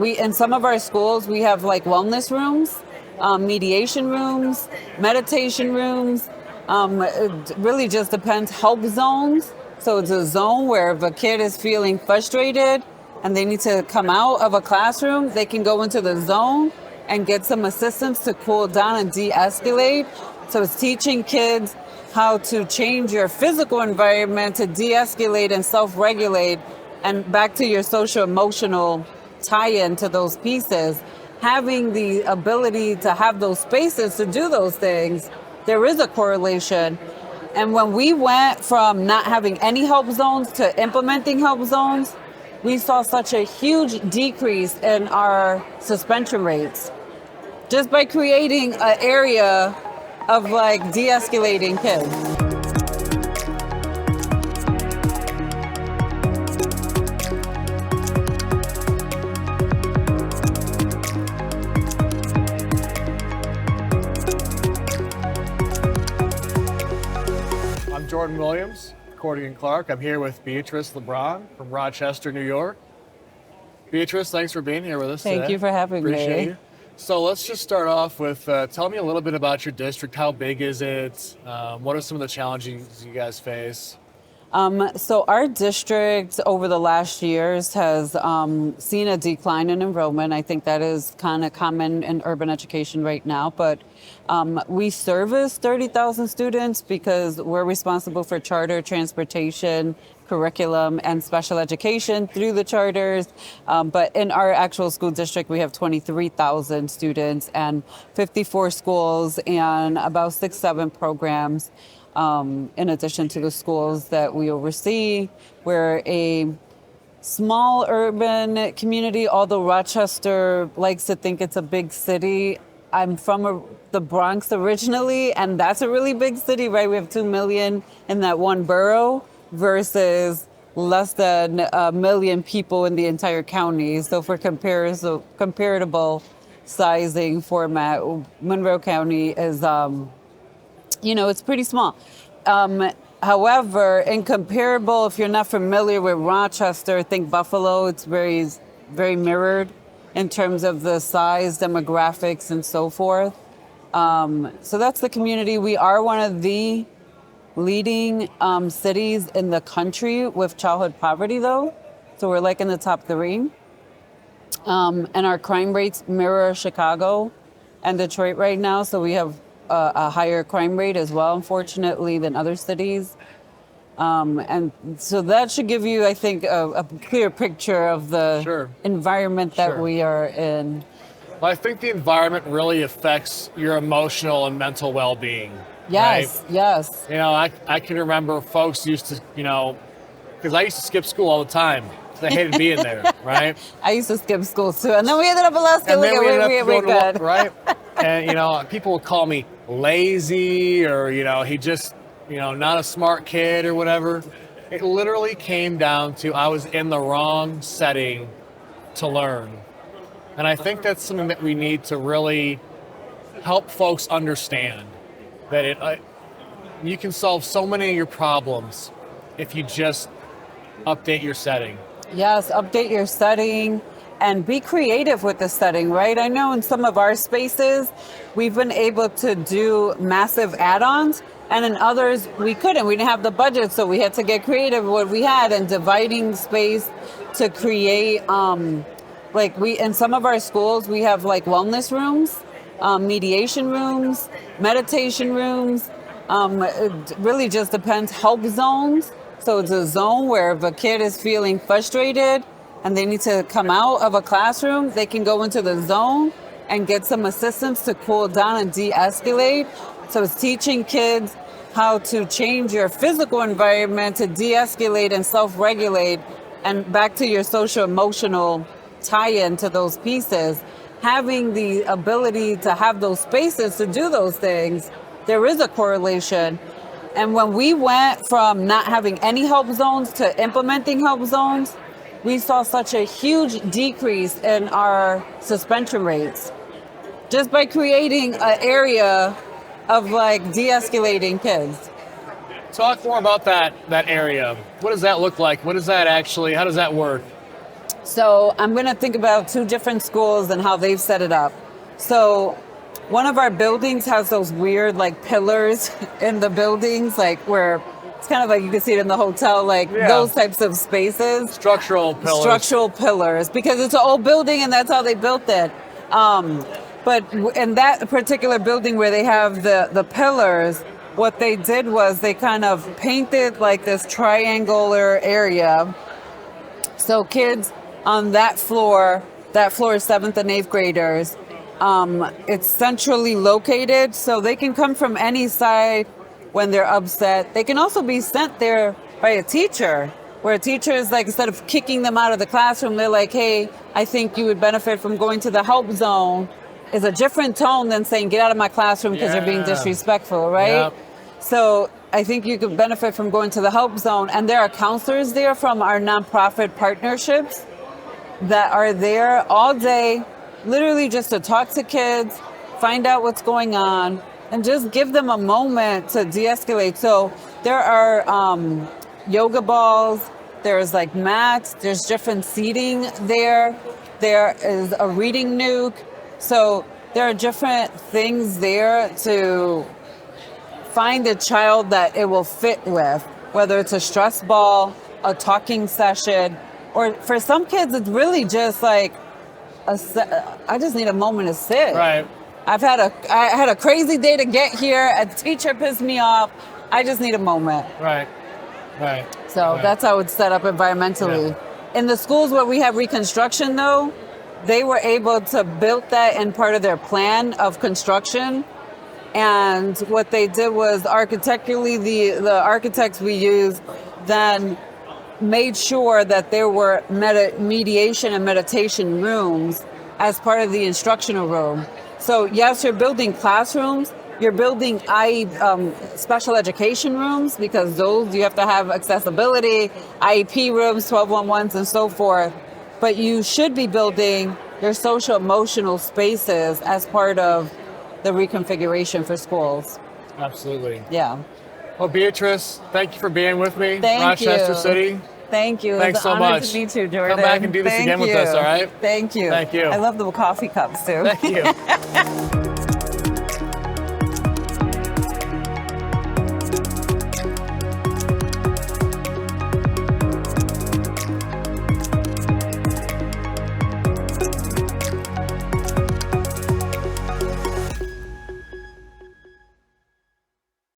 In some of our schools, we have like wellness rooms, mediation rooms, meditation rooms. It really just depends. Help zones. So it's a zone where if a kid is feeling frustrated and they need to come out of a classroom, they can go into the zone and get some assistance to cool down and de-escalate. So it's teaching kids how to change your physical environment to de-escalate and self-regulate, and back to your social emotional tie-in to those pieces. Having the ability to have those spaces to do those things, there is a correlation. And when we went from not having any help zones to implementing help zones, we saw such a huge decrease in our suspension rates just by creating an area of like de-escalating kids. I'm Jordan Williams, Accordion Clark. I'm here with Beatrice LeBron from Rochester, New York. Beatrice, thanks for being here with us today. Thank you for having me. Appreciate you. So let's just start off with, tell me a little bit about your district. How big is it? What are some of the challenges you guys face? So our district over the last years has seen a decline in enrollment. I think that is kind of common in urban education right now, but we service 30,000 students because we're responsible for charter, transportation, curriculum, and special education through the charters. But in our actual school district, we have 23,000 students and 54 schools and about 6-7 programs. In addition to the schools that we oversee. We're a small urban community, although Rochester likes to think it's a big city. I'm from the Bronx originally, and that's a really big city, right? We have 2 million in that one borough versus less than 1 million people in the entire county. So for comparable sizing format, Monroe County is it's pretty small. However, incomparable, if you're not familiar with Rochester, think Buffalo. It's very, very mirrored in terms of the size, demographics, and so forth. So that's the community. We are one of the leading cities in the country with childhood poverty, though. So we're like in the top 3. And our crime rates mirror Chicago and Detroit right now. So we have a higher crime rate as well, unfortunately, than other cities. And so that should give you, I think, a clear picture of the environment that we are in. Well, I think the environment really affects your emotional and mental well-being. Yes, right? yes. I can remember folks used to, because I used to skip school all the time. I hated being there, right? I used to skip school too, and then we ended up in Alaska. And then we ended up going good. Right? And, people would call me lazy or, he just, not a smart kid or whatever. It literally came down to I was in the wrong setting to learn. And I think that's something that we need to really help folks understand, that you can solve so many of your problems if you just update your setting. Yes, update your setting and be creative with the setting, right? I know in some of our spaces, we've been able to do massive add-ons, and in others, we couldn't. We didn't have the budget, so we had to get creative with what we had and dividing space to create, in some of our schools, we have like wellness rooms, mediation rooms, meditation rooms. It really just depends. Help zones. So it's a zone where if a kid is feeling frustrated and they need to come out of a classroom, they can go into the zone and get some assistance to cool down and de-escalate. So it's teaching kids how to change your physical environment to de-escalate and self-regulate, and back to your social emotional tie-in to those pieces. Having the ability to have those spaces to do those things, there is a correlation. And when we went from not having any help zones to implementing help zones, we saw such a huge decrease in our suspension rates just by creating an area of like de-escalating kids. Talk more about that area. What does that look like? How does that work? So I'm going to think about two different schools and how they've set it up. So one of our buildings has those weird like pillars in the buildings, like where it's kind of like you can see it in the hotel, like those types of spaces. Structural pillars. Structural pillars, because it's an old building and that's how they built it. But in that particular building where they have the pillars, what they did was they kind of painted like this triangular area. So kids on that floor is 7th and 8th graders. It's centrally located, so they can come from any side when they're upset. They can also be sent there by a teacher, where a teacher is like, instead of kicking them out of the classroom, they're like, hey, I think you would benefit from going to the help zone. Is a different tone than saying, get out of my classroom because you're being disrespectful, right? Yep. So I think you could benefit from going to the help zone. And there are counselors there from our nonprofit partnerships that are there all day, literally just to talk to kids, find out what's going on, and just give them a moment to de-escalate. So there are yoga balls, there's like mats, there's different seating there. There is a reading nook. So there are different things there to find a child that it will fit with, whether it's a stress ball, a talking session, or for some kids, it's really just like, I just need a moment to sit. Right. I had a crazy day to get here. A teacher pissed me off. I just need a moment. Right. Right. So that's how it's set up environmentally. Yeah. In the schools where we have reconstruction, though, they were able to build that in part of their plan of construction. And what they did was architecturally, the architects we used then made sure that there were mediation and meditation rooms as part of the instructional room. So yes, you're building classrooms, you're building special education rooms, because those you have to have accessibility, IEP rooms, 1211s and so forth. But you should be building your social emotional spaces as part of the reconfiguration for schools. Absolutely. Yeah. Well, Beatrice, thank you for being with me. Thank Rochester you. City. Thank you. Thanks It's an so honor much. to meet you, Jordan. Come back and do this again with us, all right? Thank you. Thank you. I love the coffee cups too. Thank you.